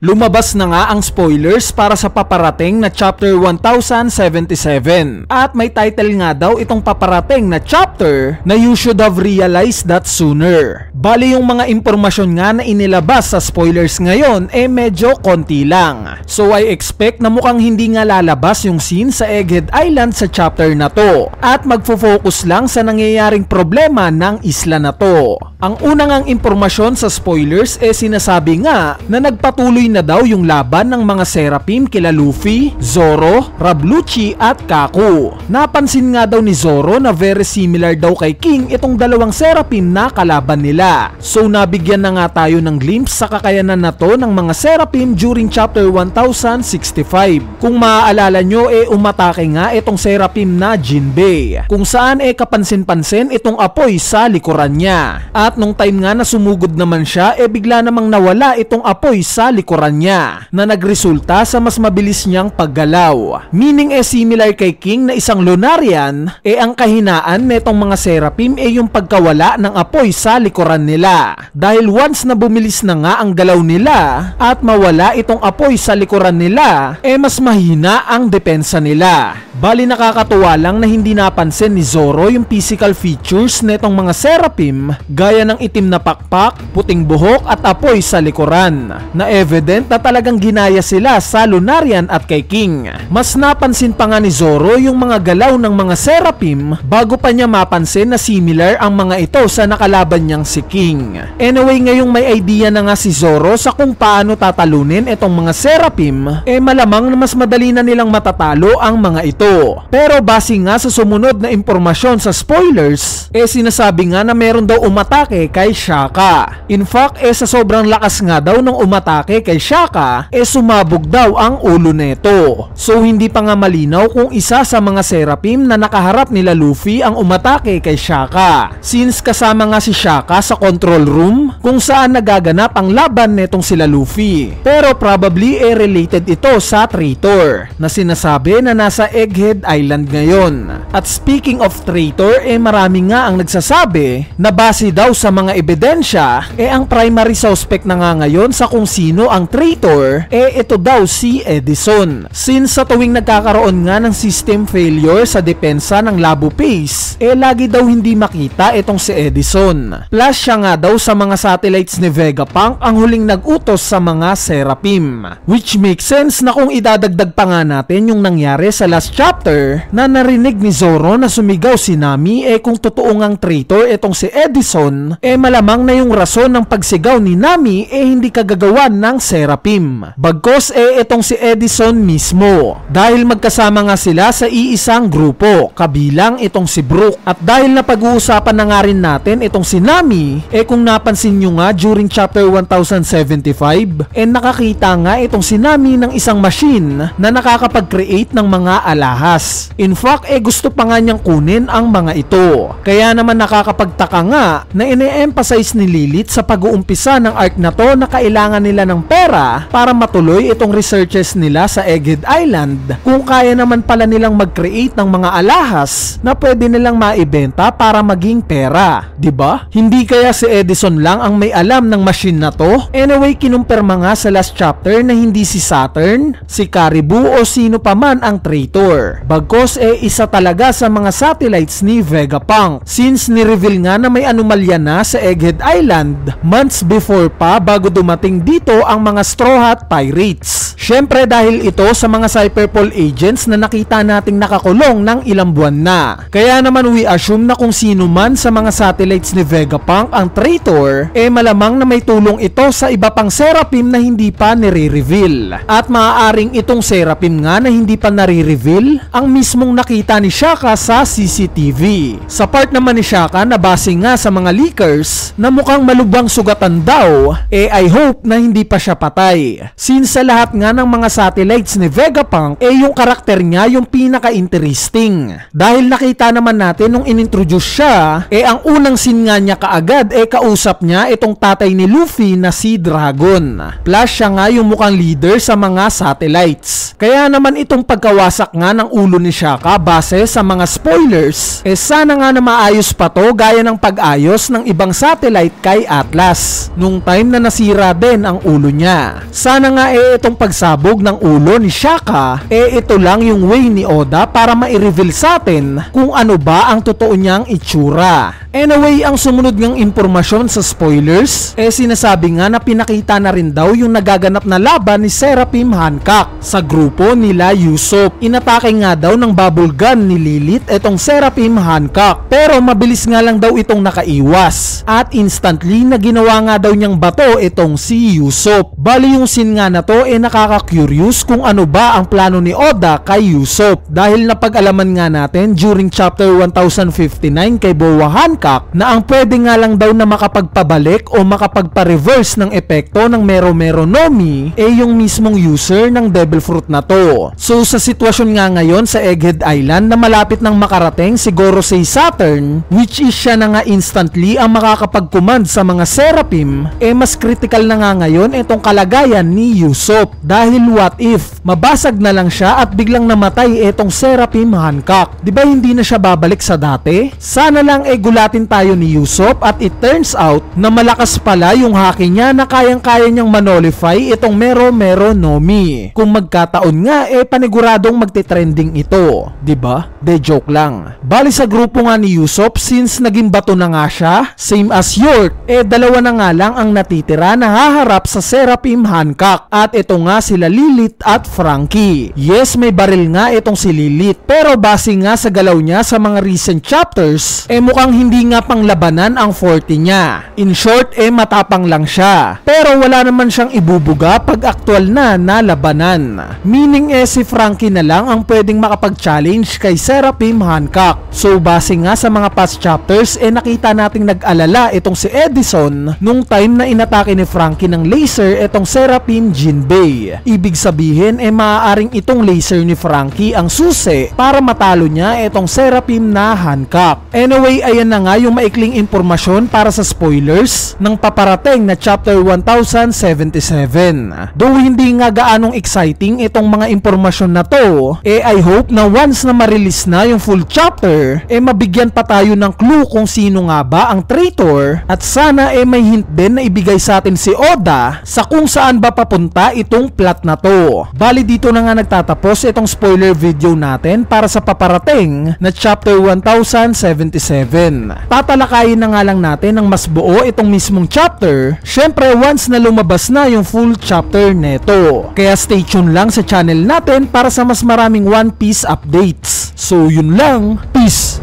Lumabas na nga ang spoilers para sa paparating na Chapter 1077 at may title nga daw itong paparating na chapter na You Should Have Realized That Sooner. Bali yung mga impormasyon nga na inilabas sa spoilers ngayon medyo konti lang. So I expect na mukhang hindi nga lalabas yung scene sa Egghead Island sa chapter na to at magfo-focus lang sa nangyayaring problema ng isla na to. Ang unang ang impormasyon sa spoilers sinasabi nga na nagpatuloy na daw yung laban ng mga Seraphim kila Luffy, Zoro, Rabluchi at Kaku. Napansin nga daw ni Zoro na very similar daw kay King itong dalawang Seraphim na kalaban nila. So nabigyan na nga tayo ng glimpse sa kakayanan na to ng mga Seraphim during chapter 1065. Kung maaalala nyo umatake nga itong Seraphim na Jinbei kung saan kapansin-pansin itong apoy sa likuran niya. At nung time nga na sumugod naman siya bigla namang nawala itong apoy sa likuran niya na nagresulta sa mas mabilis niyang paggalaw. Meaning similar kay King na isang Lunarian ang kahinaan netong mga Seraphim yung pagkawala ng apoy sa likuran nila. Dahil once na bumilis na nga ang galaw nila at mawala itong apoy sa likuran nila mas mahina ang depensa nila. Bali nakakatuwa lang na hindi napansin ni Zoro yung physical features netong mga Seraphim gaya ng itim na pakpak, puting buhok at apoy sa likuran na evident na talagang ginaya sila sa Lunarian at kay King. Mas napansin pa nga ni Zoro yung mga galaw ng mga Seraphim bago pa niya mapansin na similar ang mga ito sa nakalaban niyang si King. Anyway, ngayong may idea na nga si Zoro sa kung paano tatalunin itong mga Seraphim malamang na mas madali na nilang matatalo ang mga ito. Pero base nga sa sumunod na impormasyon sa spoilers sinasabi nga na meron daw umatake kay Shaka. In fact sa sobrang lakas nga daw ng umatake kay Shaka sumabog daw ang ulo neto. So hindi pa nga malinaw kung isa sa mga Seraphim na nakaharap nila Luffy ang umatake kay Shaka, since kasama nga si Shaka sa control room kung saan nagaganap ang laban netong sila Luffy. Pero probably related ito sa traitor na sinasabi na nasa Egghead Island ngayon. At speaking of traitor marami nga ang nagsasabi na base daw sa mga ebidensya ang primary suspect na nga ngayon sa kung sino ang traitor ito daw si Edison. Since sa tuwing nagkakaroon nga ng system failure sa depensa ng Labu Base lagi daw hindi makita itong si Edison. Plus siya nga daw sa mga satellites ni Vegapunk ang huling nag-utos sa mga Seraphim, which makes sense na kung idadagdag pa nga natin yung nangyari sa last chapter na narinig ni Zoro na sumigaw si Nami kung totoo ngang traitor itong si Edison malamang na yung rason ng pagsigaw ni Nami hindi kagagawan ng Seraphim bagkos itong si Edison mismo, dahil magkasama nga sila sa iisang grupo kabilang itong si Brook. At dahil na pag-uusapan na nga rin natin itong si Nami kung napansin nyo nga during chapter 1075 nakakita nga itong si Nami ng isang machine na nakakapag-create ng mga alahas. In fact gusto pa nga niyang kunin ang mga ito. Kaya naman nakakapagtaka nga na ine-emphasize ni Lilith sa pag-uumpisa ng arc na to na kailangan nila ng pera para matuloy itong researches nila sa Egghead Island kung kaya naman pala nilang mag-create ng mga alahas na pwede nilang maibenta para maging pera, diba? Hindi kaya si Edison lang ang may alam ng machine na to? Anyway, kinumpirma nga sa last chapter na hindi si Saturn, si Caribou o sino pa man ang traitor. Bagkos isa talaga sa mga satellites ni Vegapunk, since ni-reveal nga na may anomalya na sa Egghead Island months before pa bago dumating dito ang mga Straw Hat Pirates. Syempre dahil ito sa mga Cyberpol agents na nakita nating nakakulong ng ilang buwan na. Kaya naman we assume na kung sino man sa mga satellites ni Vegapunk ang traitor malamang na may tulong ito sa iba pang Seraphim na hindi pa nire-reveal. At maaaring itong Seraphim nga na hindi pa nare-reveal ang mismong nakita ni Shaka sa CCTV. Sa part naman ni Shaka na base nga sa mga leakers na mukhang malubhang sugatan daw I hope na hindi pa siya patay, since sa lahat nga nga ng mga satellites ni Vegapunk yung karakter niya yung pinaka-interesting. Dahil nakita naman natin nung inintroduce siya, ang unang scene nga niya kaagad kausap niya itong tatay ni Luffy na si Dragon. Plus siya nga yung mukhang leader sa mga satellites. Kaya naman itong pagkawasak nga ng ulo ni Shaka base sa mga spoilers, sana nga na maayos pa to gaya ng pag-ayos ng ibang satellite kay Atlas nung time na nasira din ang ulo niya. Sana nga itong pagsabog ng ulo ni Shaka ito lang yung way ni Oda para ma-reveal sa atin kung ano ba ang totoo niyang itsura. Anyway, ang sumunod ngang impormasyon sa spoilers sinasabi nga na pinakita na rin daw yung nagaganap na laban ni Seraphim Hancock sa grupo nila Usopp. Inatake nga daw ng bubble gun ni Lilith itong Seraphim Hancock, pero mabilis nga lang daw itong nakaiwas at instantly na ginawa nga daw niyang bato itong si Usopp. Bali yung scene nga na to nakaka-curious kung ano ba ang plano ni Oda kay Usopp, dahil napag-alaman nga natin during chapter 1059 kay Boa Hancock na ang pwede nga lang daw na makapagpabalik o makapagpa-reverse ng epekto ng Mero Mero no Mi yung mismong user ng Devil Fruit na to. So sa sitwasyon nga ngayon sa Egghead Island na malapit nang makarating si Gorosei Saturn, which is siya na nga instantly ang makakapag-command sa mga Seraphim, mas critical na nga ngayon itong kalagayan ni Usopp, dahil what if mabasag na lang siya at biglang namatay itong Seraphim Hancock? Diba hindi na siya babalik sa dati? Sana lang gulatin tayo ni Usopp at it turns out na malakas pala yung haki niya na kayang-kaya niyang manolify itong Mero Mero no Mi. Kung magkataon nga paniguradong magte-trending ito, 'di ba? De joke lang. Bali sa grupo nga ni Usopp, since naging bato na nga siya, same as York, dalawa na nga lang ang natitira na haharap sa Seraphim Hancock, at ito nga sila Lilith at Franky. Yes, may baril nga itong si Lilith, pero base nga sa galaw niya sa mga recent chapters, mukhang hindi nga panglabanan ang forte niya. In short, matapang lang siya. Pero wala naman siyang ibubuga pag aktual na labanan. Meaning si Franky na lang ang pwedeng makapag-challenge kay Seraphim Hancock. So base nga sa mga past chapters, nakita nating nag-alala itong si Edison nung time na inatake ni Franky ng laser itong Seraphim Jinbei. Ibig sabihin, maaaring itong laser ni Franky ang susi para matalo niya itong Seraphim na Hancock. Anyway, ayan na nga yung maikling impormasyon para sa spoilers ng paparating na chapter 1077. Though hindi nga gaanong exciting itong mga impormasyon na to, I hope na once na ma-release na yung full chapter, mabigyan pa tayo ng clue kung sino nga ba ang traitor, at sana may hint din na ibigay sa atin si Oda sa kung saan ba papunta itong plot na to. Bali dito na nga nagtatapos itong spoiler video natin para sa paparating na chapter 1077. Tatalakayin na nga lang natin ng mas buo itong mismong chapter, syempre once na lumabas na yung full chapter neto. Kaya stay tuned lang sa channel natin para sa mas maraming One Piece updates. So yun lang, peace!